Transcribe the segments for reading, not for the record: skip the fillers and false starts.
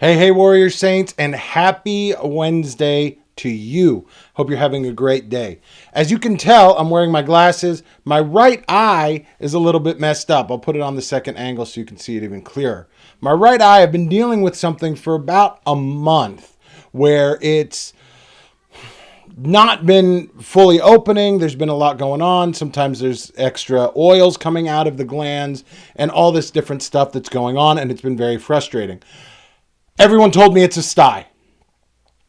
Hey, Warrior Saints, and happy Wednesday to you. Hope you're having a great day. As you can tell, I'm wearing my glasses. My right eye is a little bit messed up. I'll put it on the second angle so you can see it even clearer. My right eye, I've been dealing with something for about a month where it's not been fully opening. There's been a lot going on. Sometimes there's extra oils coming out of the glands and all this different stuff that's going on, and it's been very frustrating. Everyone told me it's a sty.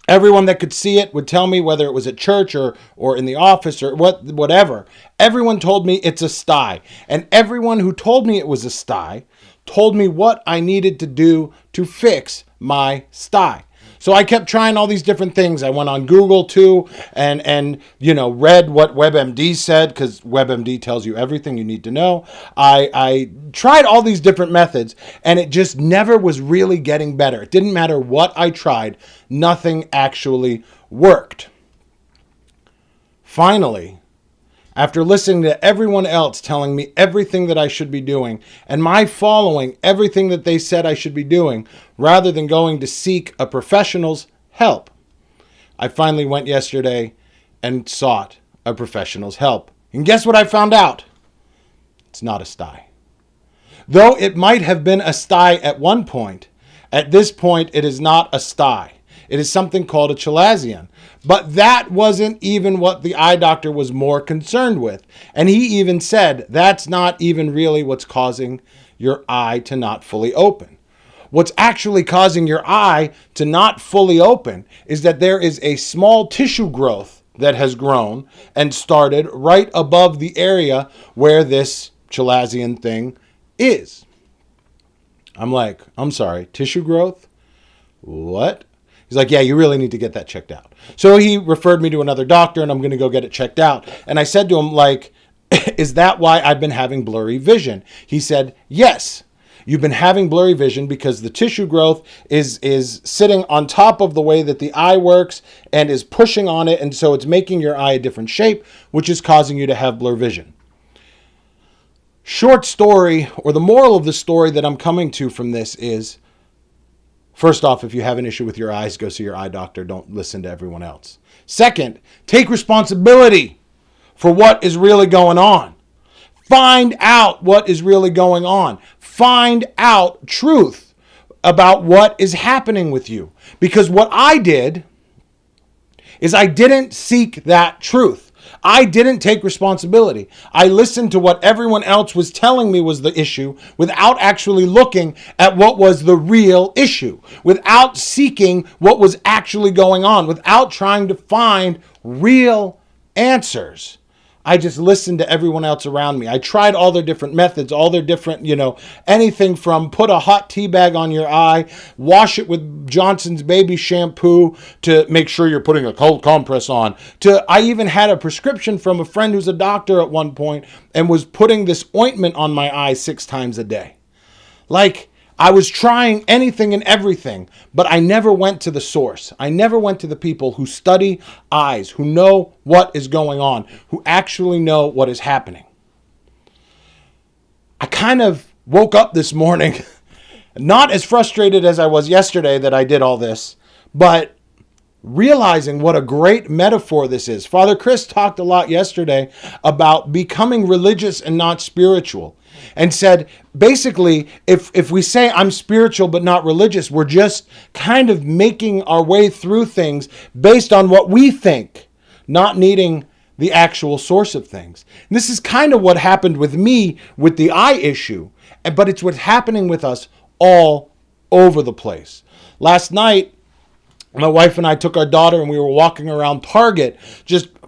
Everyone that could see it would tell me, whether it was at church or in the office or whatever. Everyone told me it's a sty. And everyone who told me it was a sty told me what I needed to do to fix my sty. So I kept trying all these different things. I went on Google too and read what WebMD said, because WebMD tells you everything you need to know. I tried all these different methods and it just never was really getting better. It didn't matter what I tried. Nothing actually worked. Finally, after listening to everyone else telling me everything that I should be doing, and my following everything that they said I should be doing, rather than going to seek a professional's help, I finally went yesterday and sought a professional's help. And guess what I found out? It's not a sty. Though it might have been a sty at one point, at this point it is not a sty. It is something called a chalazion. But that wasn't even what the eye doctor was more concerned with. And he even said that's not even really what's causing your eye to not fully open. What's actually causing your eye to not fully open is that there is a small tissue growth that has grown and started right above the area where this chalazion thing is. I'm like, I'm sorry, tissue growth? What? He's like, yeah, you really need to get that checked out. So he referred me to another doctor and I'm going to go get it checked out. And I said to him, like, is that why I've been having blurry vision? He said, yes, you've been having blurry vision because the tissue growth is sitting on top of the way that the eye works and is pushing on it. And so it's making your eye a different shape, which is causing you to have blur vision. Short story, or the moral of the story that I'm coming to from this is, first off, if you have an issue with your eyes, go see your eye doctor. Don't listen to everyone else. Second, take responsibility for what is really going on. Find out what is really going on. Find out truth about what is happening with you. Because what I did is I didn't seek that truth. I didn't take responsibility. I listened to what everyone else was telling me was the issue without actually looking at what was the real issue, without seeking what was actually going on, without trying to find real answers. I just listened to everyone else around me. I tried all their different methods, all their different, anything from put a hot tea bag on your eye, wash it with Johnson's baby shampoo to make sure you're putting a cold compress on. I even had a prescription from a friend who's a doctor at one point and was putting this ointment on my eye 6 times a day. Like, I was trying anything and everything, but I never went to the source. I never went to the people who study eyes, who know what is going on, who actually know what is happening. I kind of woke up this morning, not as frustrated as I was yesterday that I did all this, but realizing what a great metaphor this is. Father Chris talked a lot yesterday about becoming religious and not spiritual, and said, basically, if we say I'm spiritual but not religious, we're just kind of making our way through things based on what we think, not needing the actual source of things. And this is kind of what happened with me with the eye issue, but it's what's happening with us all over the place. Last night, my wife and I took our daughter and we were walking around Target.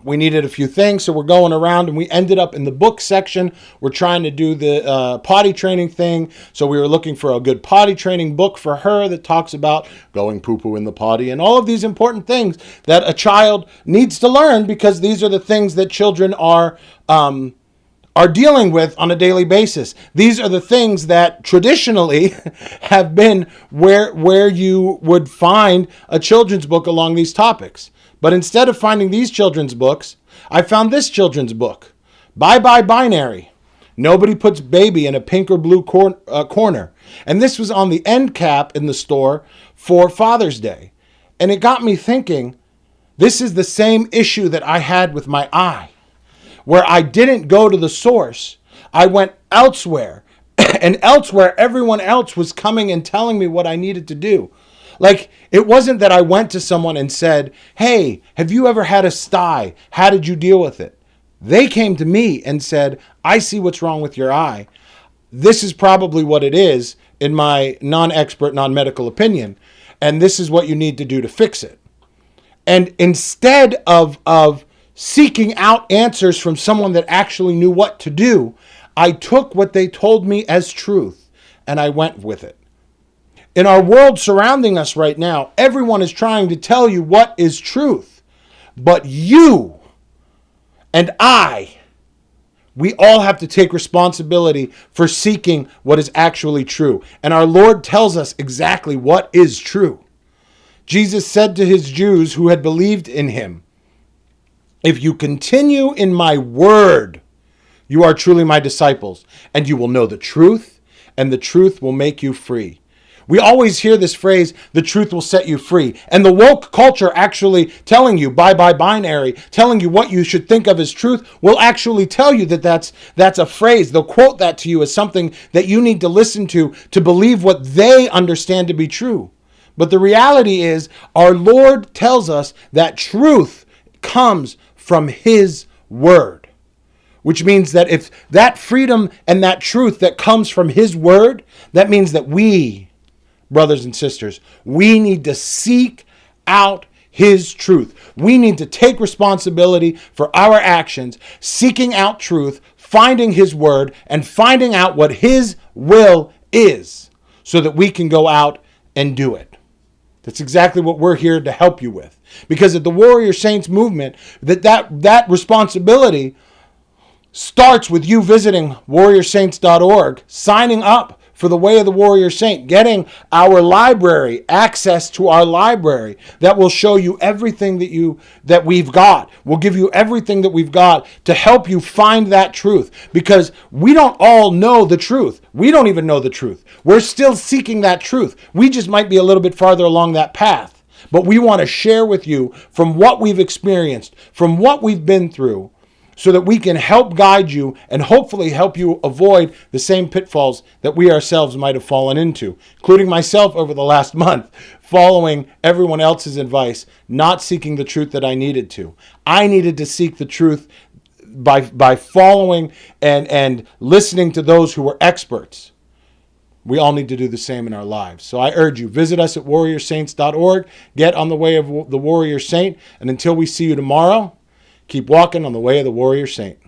We needed a few things, so we're going around and we ended up in the book section. We're trying to do the potty training thing. So we were looking for a good potty training book for her that talks about going poo-poo in the potty and all of these important things that a child needs to learn, because these are the things that children are dealing with on a daily basis. These are the things that traditionally have been where you would find a children's book along these topics. But instead of finding these children's books, I found this children's book, Bye Bye Binary. Nobody puts baby in a pink or blue corner. And this was on the end cap in the store for Father's Day. And it got me thinking, this is the same issue that I had with my eye, where I didn't go to the source. I went elsewhere. And elsewhere, everyone else was coming and telling me what I needed to do. Like, it wasn't that I went to someone and said, hey, have you ever had a sty? How did you deal with it? They came to me and said, I see what's wrong with your eye. This is probably what it is in my non-expert, non-medical opinion. And this is what you need to do to fix it. And instead of seeking out answers from someone that actually knew what to do, I took what they told me as truth and I went with it. In our world surrounding us right now, everyone is trying to tell you what is truth. But you and we all have to take responsibility for seeking what is actually true. And our Lord tells us exactly what is true. Jesus said to his Jews who had believed in him, if you continue in my word, you are truly my disciples, and you will know the truth, and the truth will make you free. We always hear this phrase, the truth will set you free. And the woke culture actually telling you, binary, telling you what you should think of as truth, will actually tell you that that's a phrase. They'll quote that to you as something that you need to listen to believe what they understand to be true. But the reality is, our Lord tells us that truth comes from his word. Which means that if that freedom and that truth that comes from his word, that means that we, brothers and sisters, we need to seek out his truth. We need to take responsibility for our actions, seeking out truth, finding his word, and finding out what his will is so that we can go out and do it. That's exactly what we're here to help you with. Because at the Warrior Saints movement, that responsibility starts with you visiting warriorsaints.org, signing up for the Way of the Warrior Saint, getting our library, access to our library that will show you everything that we've got. We'll give you everything that we've got to help you find that truth, because we don't all know the truth. We don't even know the truth. We're still seeking that truth. We just might be a little bit farther along that path, but we want to share with you from what we've experienced, from what we've been through, so that we can help guide you and hopefully help you avoid the same pitfalls that we ourselves might have fallen into, including myself over the last month, following everyone else's advice, not seeking the truth that I needed to. I needed to seek the truth by following and listening to those who were experts. We all need to do the same in our lives. So I urge you, visit us at warriorsaints.org, get on the Way of the Warrior Saint, and until we see you tomorrow, keep walking on the way of the Warrior Saint.